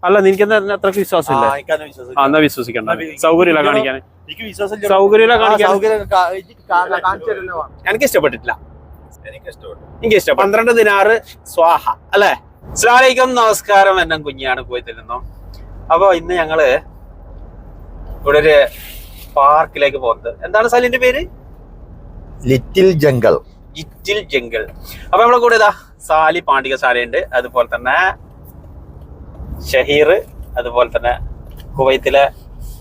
അല്ല നിനക്ക് അത്രക്ക് വിശ്വാസമില്ല. എന്നാ വിശ്വസിക്കണ്ട. സൗകര്യമില്ല കാണിക്കാൻ. സൗകര്യമില്ല കാണിക്കാൻ. എനിക്ക് ഇഷ്ടപ്പെട്ടിട്ടില്ല. എനിക്ക് ഇഷ്ടം 12 ദിനാറ് സ്വാഹ അല്ലെ. അസ്സലാമു നമസ്കാരം. എന്നെ കുഞ്ഞാണ് പോയി തരുന്നു. അപ്പൊ ഇന്ന് ഞങ്ങള് ഇവിടെ ഒരു പാർക്കിലേക്ക് പോകുന്നത്. എന്താണ് സ്ഥലത്തിന്റെ പേര്? Little jungle. Little jungle. അപ്പൊ നമ്മളെ കൂടെ ഇതാ സാലി പാണ്ഡികശാലയുണ്ട്, അതുപോലെ തന്നെ ഷഹീർ, അതുപോലെ തന്നെ കുവൈത്തിലെ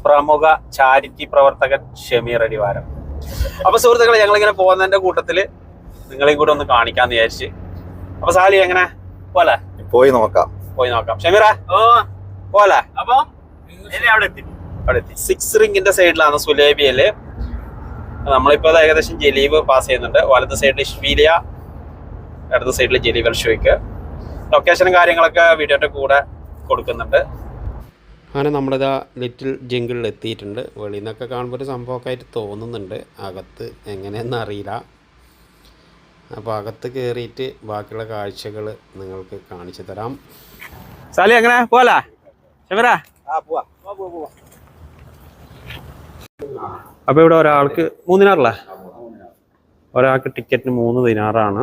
പ്രമുഖ ചാരിറ്റി പ്രവർത്തകൻ ഷമീർ അടിവാരം. അപ്പൊ സുഹൃത്തുക്കളെ, ഞങ്ങളിങ്ങനെ പോകുന്നതിന്റെ കൂട്ടത്തില് നിങ്ങളെയും കൂടെ ഒന്ന് കാണിക്കാന്ന് വിചാരിച്ച്. അപ്പൊ സാലി എങ്ങനെ പോലെ പോയി നോക്കാം. ഷമീറ പോലെ. അപ്പൊ അവിടെ എത്തി 6 റിംഗിന്റെ സൈഡിലാണ് സുലേബിയയില്. നമ്മളിപ്പോ ഏകദേശം ജലീബ് പാസ് ചെയ്യുന്നുണ്ട്. വലത് സൈഡിൽ ഇഷ്മീലിയ, ഇടത് സൈഡിൽ ജലീബ് അൽഷോയ്ക്ക്. ലൊക്കേഷനും കാര്യങ്ങളൊക്കെ വീഡിയോയുടെ കൂടെ കൊടുക്കുന്നുണ്ട്. അങ്ങനെ നമ്മളിതാ ലിറ്റിൽ ജംഗിളിൽ എത്തിയിട്ടുണ്ട്. വെളിയിൽ നിന്നൊക്കെ കാണുമ്പോൾ ഒരു സംഭവമൊക്കെ ആയിട്ട് തോന്നുന്നുണ്ട്. അകത്ത് എങ്ങനെയെന്ന് അറിയില്ല. അപ്പോൾ അകത്ത് കയറിയിട്ട് ബാക്കിയുള്ള കാഴ്ചകൾ നിങ്ങൾക്ക് കാണിച്ചു തരാം. സാലി എങ്ങനെ പോലെ ഷമീറ? അപ്പൊ ഇവിടെ ഒരാൾക്ക് 3 ദിനാറല്ലേ? ഒരാൾക്ക് ടിക്കറ്റിന് 3 ദിനാറാണ്.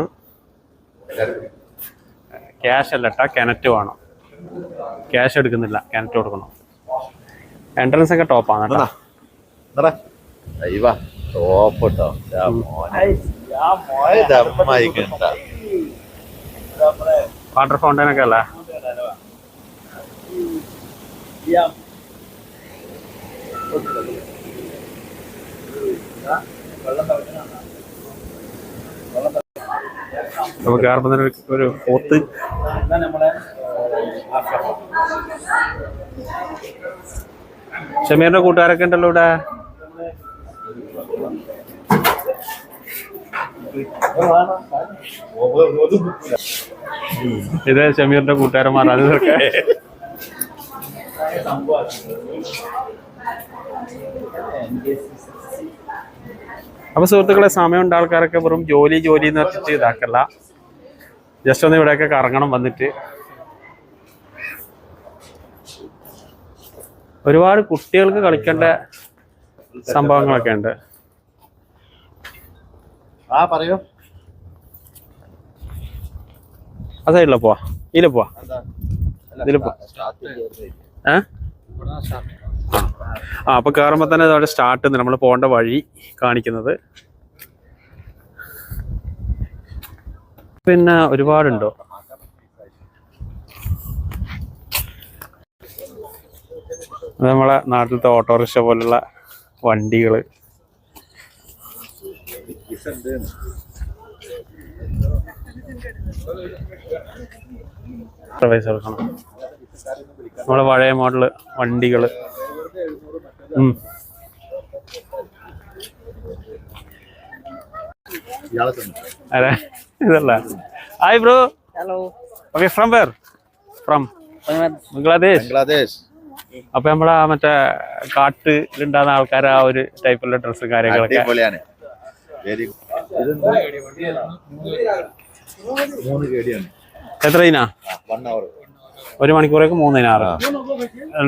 ക്യാഷ് അല്ല കേട്ടാ, കിണറ്റ് വേണം. ക്യാഷ് എടുക്കുന്നില്ല, കിണറ്റ് കൊടുക്കണം. എൻട്രൻസ് ഒക്കെ ടോപ്പാണ് കേട്ടോ. വാട്ടർ ഫൗണ്ടൈൻ ഒക്കെ അല്ലേ? അപ്പൊ കയറുമ്പോ തന്നെ ഒരു പോത്ത്. ഷമീറിന്റെ കൂട്ടുകാരൊക്കെ ഉണ്ടല്ലോ ഇവിടെ. ഇത് ഷമീറിന്റെ കൂട്ടുകാരന്മാർ. അതൊക്കെ അപ്പൊ സുഹൃത്തുക്കളെ, സമയമുണ്ട് ആൾക്കാരൊക്കെ വെറും ജോലി എന്ന് വെച്ചിട്ട് ഇതാക്കല്ല. ജസ്റ്റ് ഒന്ന് ഇവിടെയൊക്കെ കറങ്ങണം വന്നിട്ട്. ഒരുപാട് കുട്ടികൾക്ക് കളിക്കേണ്ട സംഭവങ്ങളൊക്കെ ഉണ്ട്. പറയൂ. ആ സൈഡിലെ പോവാ, ഇതിലെ പോവാ, ഇതില് പോവാ. അപ്പൊ കയറുമ്പോ തന്നെ അതോടെ സ്റ്റാർട്ട് നമ്മൾ പോകേണ്ട വഴി കാണിക്കുന്നത്. പിന്നെ ഒരുപാടുണ്ടോ. നമ്മളെ നാട്ടിലത്തെ ഓട്ടോറിക്ഷ പോലുള്ള വണ്ടികള്. പൈസ കൊടുക്കണം. നമ്മളെ പഴയ മോഡല് വണ്ടികള്. അതെ, ഇതല്ല. Hi bro. Hello. Okay, from where? From Bangladesh. അപ്പൊ നമ്മളെ മറ്റേ കാട്ടിലുണ്ടാകുന്ന ആൾക്കാർ ആ ഒരു ടൈപ്പുള്ള ഡ്രസ്സും കാര്യങ്ങളൊക്കെ. എത്ര ദിനാ? 1 മണിക്കൂറേക്ക് 3 ദിനാറ്.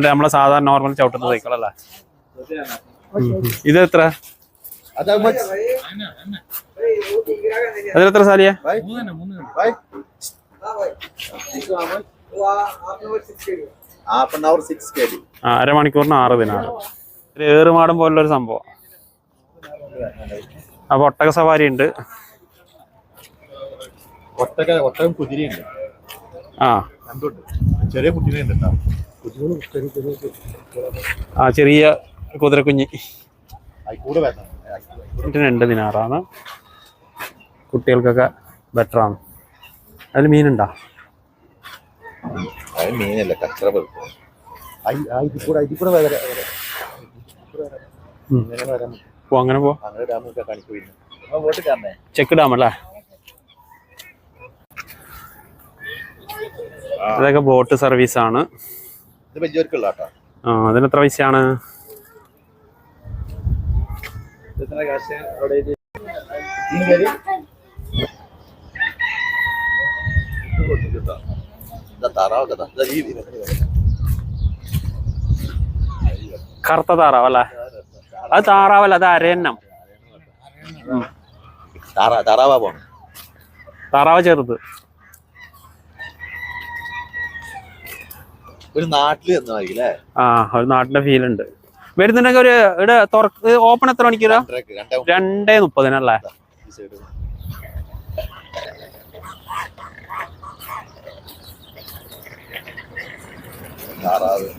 നമ്മളെ സാധാരണ നോർമൽ ചവിട്ടുന്ന സൈക്കിളല്ലേ? ഇത് എത്ര? അതിലെത്ര സാലിയ? 1/2 മണിക്കൂറിന് 6 ദിനാറ്. ഒരു ഏറുമാടം പോലുള്ളൊരു സംഭവം. അപ്പൊ ഒട്ടക സവാരി ഉണ്ട്. ഒട്ടകം കുതിരയുണ്ട്. ചെറിയ കുട്ടികളുണ്ട്. ചെറിയ കുതിരക്കുഞ്ഞി. 2 ദിനാറാണ്. കുട്ടികൾക്കൊക്കെ ബെറ്ററാണ്. അതിൽ മീനുണ്ടോ? മീനല്ല, കച്ചറ. അങ്ങനെ പോ. ചെക്ക് ഡാം അല്ലേ? അതൊക്കെ ബോട്ട് സർവീസ് ആണ്. അതിനെത്ര പൈസയാണ്? കറുത്ത താറാവ് അല്ലേ? അത് താറാവല്ല, അത് അരയന്നം. താറാവാ പോണം. താറാവ് ചെറുത്. ഒരു നാട്ടില് ചെന്നായില്ലേ? ആ, ഒരു നാട്ടിന്റെ ഫീൽ ഉണ്ട്. വരുന്നുണ്ടെങ്കിൽ ഒരു ഇവിടെ ഓപ്പൺ എത്ര മണിക്കൂറാ? 2:30 താറാവ്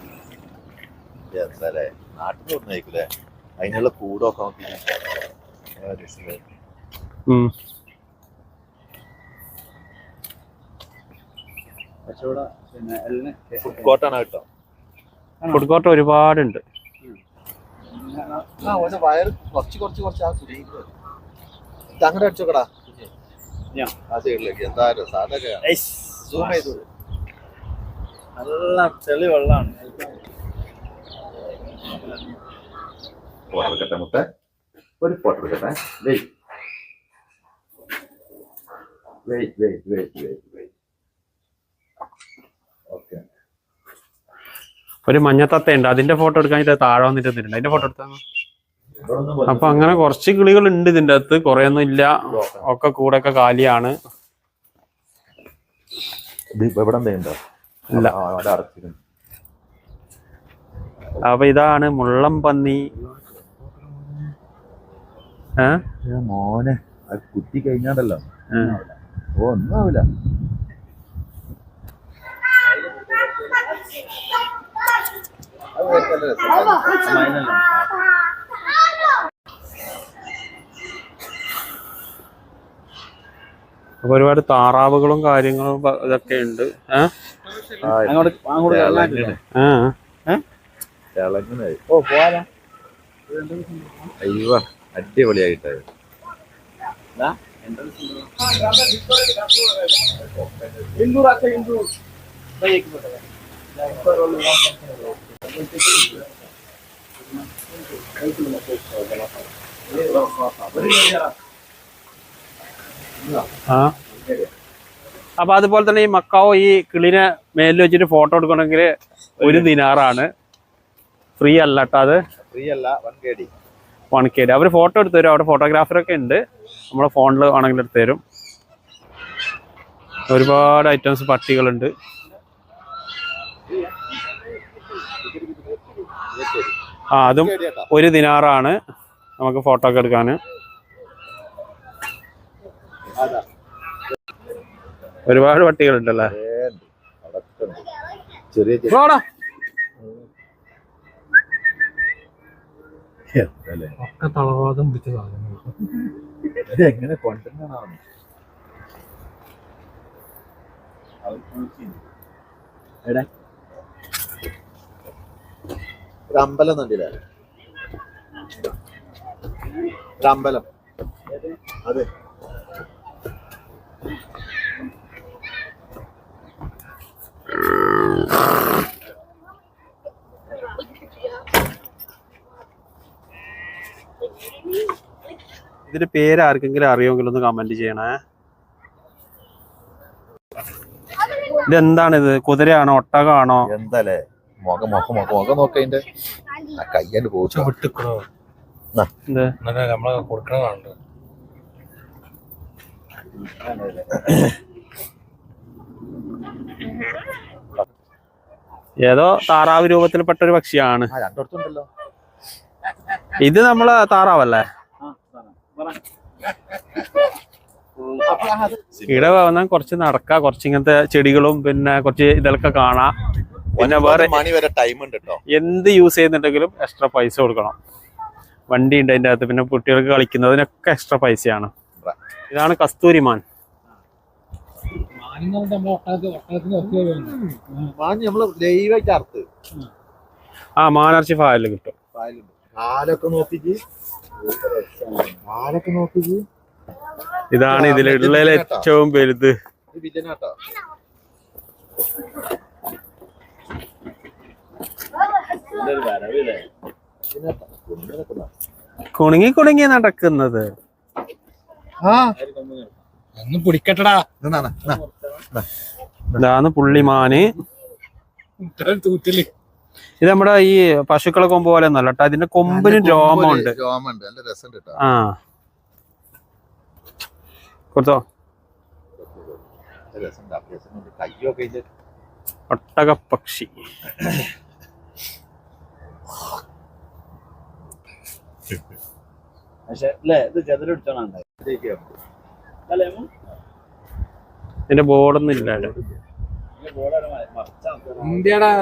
എന്താല്ലേ നാട്ടിൽ കൊണ്ടായിക്കൂലേ? അതിനുള്ള കൂടൊക്കെ നോക്കി. ഫുഡ് കോർട്ടാണ് കേട്ടോ. ഫുഡ് കോർട്ട് ഒരുപാടുണ്ട്. വയറ് കുറച്ച് അങ്ങോട്ട് അടിച്ചോക്കടാ. ആ സൈഡിലേക്ക് എന്തായാലും സാധക സൂം ചെയ്തു. നല്ല ചെളി വെള്ളമാണ്. ഫോട്ടോ മുട്ട ഒരു ഫോട്ടോ എടുക്കട്ടെ. ഓക്കെ. ഒരു മഞ്ഞത്തത്തയുണ്ട്, അതിന്റെ ഫോട്ടോ എടുക്കാൻ താഴെ വന്നിട്ട് തന്നിട്ടുണ്ട്. അതിന്റെ ഫോട്ടോ എടുത്താൽ അപ്പൊ അങ്ങനെ കുറച്ച് കിളികൾ ഉണ്ട് ഇതിന്റെ അകത്ത്. കുറെ ഒന്നും ഇല്ല, ഒക്കെ കൂടെ ഒക്കെ കാലിയാണ്. ഇല്ല. അപ്പൊ ഇതാണ് മുള്ളം പന്നി. മോനെ അത് കുത്തി കഴിഞ്ഞാണ്ടല്ലോ ഒന്നും ആവില്ല. അപ്പൊ ഒരുപാട് താറാവുകളും കാര്യങ്ങളും ഇതൊക്കെ ഉണ്ട്. അയ്യോ അടിപൊളിയായിട്ട്. അപ്പൊ അതുപോലെ തന്നെ ഈ മക്കാവോ ഈ കിളിനെ മേലിൽ വെച്ചിട്ട് ഫോട്ടോ എടുക്കണമെങ്കിൽ 1 ദിനാറാണ്. ഫ്രീ അല്ല കേട്ടോ, അത് ഫ്രീ അല്ല, 1 KD. അവർ ഫോട്ടോ എടുത്തു തരും. അവിടെ ഫോട്ടോഗ്രാഫറൊക്കെ ഉണ്ട്, നമ്മളെ ഫോണിൽ ആണെങ്കിൽ എടുത്തു തരും. ഒരുപാട് ഐറ്റംസ് പട്ടികളുണ്ട്. അതും 1 ദിനാറാണ് നമുക്ക് ഫോട്ടോ ഒക്കെ എടുക്കാന്. ഒരുപാട് പട്ടികളുണ്ടല്ലേ? തളവാദം പിടിച്ച സാധനങ്ങൾ എങ്ങനെ കൊണ്ടുവന്നാണ്. ഒരു അമ്പലം കണ്ടില്ലേ? ഒരു അമ്പലം. അതെ, ഇതിന്റെ പേര് ആർക്കെങ്കിലും അറിയുമെങ്കിൽ ഒന്ന് കമന്റ് ചെയ്യണേ. ഇതെന്താണിത്? കുതിരയാണോ ഒട്ടകമാണോ? എന്താലേ മുഖം നോക്കതിന്റെ കയ്യാണ്ട് പോച്ചു വിട്ടിക്കണോ? നമ്മളെ കൊടുക്കണതാണ്. ഏതോ താറാവ് രൂപത്തിൽപ്പെട്ട ഒരു പക്ഷിയാണ്. രണ്ടിടത്തുണ്ടല്ലോ. ഇത് നമ്മളെ താറാവല്ലേ? ഇവിടെ വന്നാൽ കുറച്ച് നടക്കാം, കുറച്ച് ഇങ്ങനത്തെ ചെടികളും പിന്നെ കുറച്ച് ഇതൊക്കെ കാണാം. പിന്നെ വേറെ മണി വരെ ടൈം ഉണ്ട് കേട്ടോ. എന്ത് യൂസ് ചെയ്യുന്നുണ്ടെങ്കിലും എക്സ്ട്രാ പൈസ കൊടുക്കണം. വണ്ടി ഉണ്ട് അതിൻ്റെ അകത്ത്. പിന്നെ കുട്ടികൾക്ക് കളിക്കുന്നതിനൊക്കെ എക്സ്ട്രാ പൈസയാണ്. ഇതാണ് കസ്തൂരിമാൻ. മാനർച്ചി ഫായലിൽ കിട്ടും. ഇതാണ് ഇതിലുള്ള ഏറ്റവും വലുത്. കുണുങ്ങി നടക്കുന്നത്. പിടിക്കട്ടടാ. ഇതാണ് പുള്ളിമാന്. തൂറ്റല് ഇത് നമ്മുടെ ഈ പശുക്കളെ കൊമ്പ് പോലെ ഒന്നല്ല കേട്ടോ, അതിന്റെ കൊമ്പിന് രോമമുണ്ട്. രോമുണ്ട്, നല്ല രസമുണ്ട് കേട്ടോ. ആ കൊടുത്തോ. കയ്യൊക്കെ ഒട്ടക പക്ഷി. ഇതിന്റെ ബോർഡൊന്നും ഇല്ല. ഇന്ത്യടാ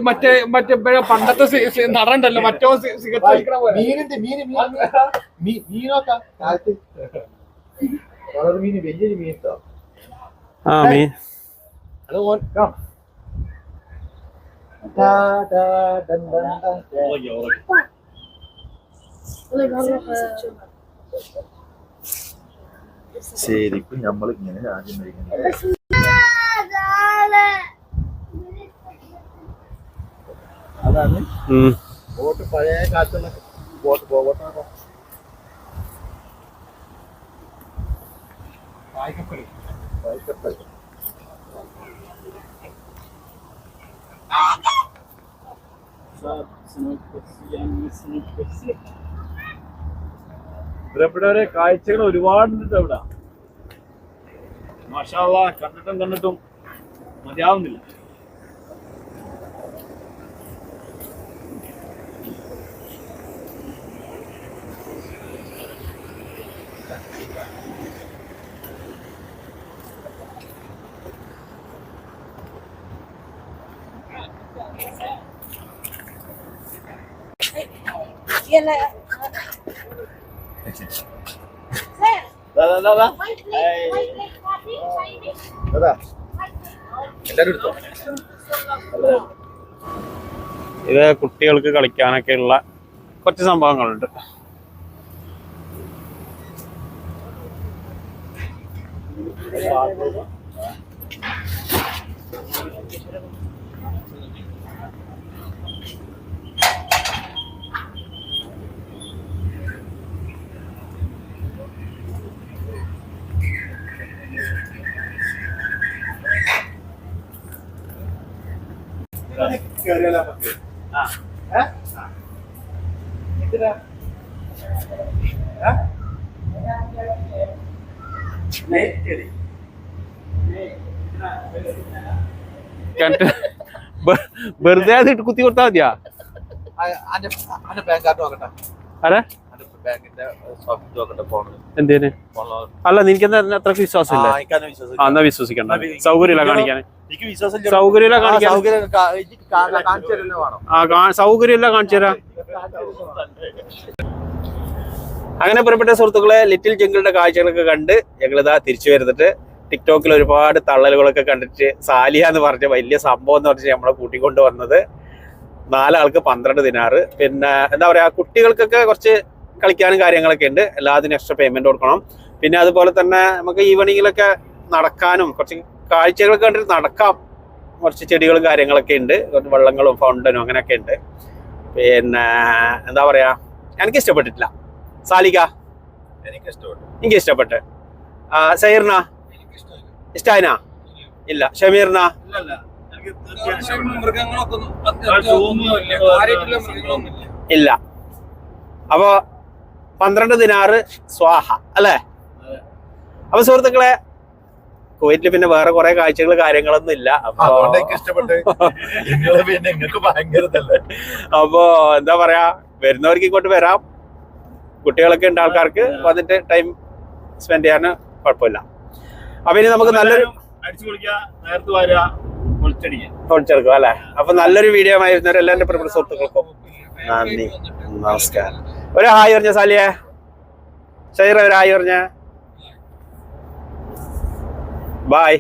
മറ്റേ മറ്റേ പണ്ടത്തെ നടണ്ടല്ലോ മറ്റോ മീനൊക്കെ വലിയൊരു മീൻ കേട്ടോ. ആ മീൻ ശരിക്കും നമ്മളിങ്ങനെ ആദ്യം അതാണ് ബോട്ട്, പഴയ കാലത്തുള്ള ബോട്ട്. പോകട്ടെ ഇവിടെ കാഴ്ചകൾ ഒരുപാടുണ്ട്. ഇവിടെ മാഷാ അല്ലാഹ്, കണ്ടിട്ടും മതിയാവുന്നില്ല. എല്ലാരും എടുത്തോ. ഇത് കുട്ടികൾക്ക് കളിക്കാനൊക്കെ ഉള്ള കുറച്ച് സംഭവങ്ങളുണ്ട്. വെറുതെ അത് കുത്തി കൊടുത്താ മതിയാ. അതെ എന്തേന് അല്ല, നിനക്ക് അത്ര വിശ്വാസം ഇല്ല. എന്നാ വിശ്വസിക്കണ്ട, സൗകര്യമില്ല കാണിക്കാൻ. സൗകര്യമില്ല കാണിക്കാൻ. സൗകര്യമില്ല കാണിച്ചു തരാം. അങ്ങനെ പുറപ്പെട്ട സുഹൃത്തുക്കളെ, ലിറ്റിൽ ജംഗിളുടെ കാഴ്ചകളൊക്കെ കണ്ട് ഞങ്ങളിതാ തിരിച്ചു വരുന്നിട്ട് ടിക്ടോക്കിൽ ഒരുപാട് തള്ളലുകളൊക്കെ കണ്ടിട്ട് സാലിയ എന്ന് പറഞ്ഞ വലിയ സംഭവം എന്ന് പറഞ്ഞിട്ട് നമ്മളെ കൂട്ടിക്കൊണ്ട് വന്നത് 4 ആൾക്ക് 12 ദിനാറ്. പിന്നെ എന്താ പറയാ, കുട്ടികൾക്കൊക്കെ കുറച്ച് കളിക്കാനും കാര്യങ്ങളൊക്കെ ഉണ്ട്. എല്ലാത്തിനും എക്സ്ട്രാ പേയ്മെന്റ് കൊടുക്കണം. പിന്നെ അതുപോലെ തന്നെ നമുക്ക് ഈവനിങ്ങിലൊക്കെ നടക്കാനും കുറച്ച് കാഴ്ചകളൊക്കെ കണ്ടിട്ട് നടക്കാം. കുറച്ച് ചെടികളും കാര്യങ്ങളൊക്കെ ഉണ്ട്, കുറച്ച് വെള്ളങ്ങളും ഫൗണ്ടനും അങ്ങനെയൊക്കെ ഉണ്ട്. പിന്നെ എന്താ പറയാ, എനിക്ക് ഇഷ്ടപ്പെട്ടിട്ടില്ല. സാലിക എനിക്ക് ഇഷ്ടപ്പെട്ട്. സൈറിന ഇഷ്ടായിന? ഇല്ല. ഷമീറിന? ഇല്ല. അപ്പൊ 12 ദിനാറ് സ്വാഹ അല്ലേ? അപ്പൊ സുഹൃത്തുക്കളെ, കുവൈറ്റിൽ പിന്നെ വേറെ കുറെ കാഴ്ചകൾ കാര്യങ്ങളൊന്നും ഇല്ല. അപ്പൊ എന്താ പറയാ, വരുന്നവർക്ക് ഇങ്ങോട്ട് വരാം. കുട്ടികളൊക്കെ ഉണ്ട് ആൾക്കാർക്ക് വന്നിട്ട് ടൈം സ്പെൻഡ് ചെയ്യാൻ കുഴപ്പമില്ല. അപ്പൊ ഇനി നമുക്ക് നല്ലൊരു പൊളിച്ചെടുക്കുക അല്ലെ? അപ്പൊ നല്ലൊരു വീഡിയോ ആയിരുന്നവർ എല്ലാ എന്റെ പ്രിയപ്പെട്ട സുഹൃത്തുക്കൾക്കും നന്ദി, നമസ്കാരം. ഒരു ഹായ് പറഞ്ഞ സാലിയെ, ഷൈറ ഒരു ഹായ് പറഞ്ഞ. ബായ്.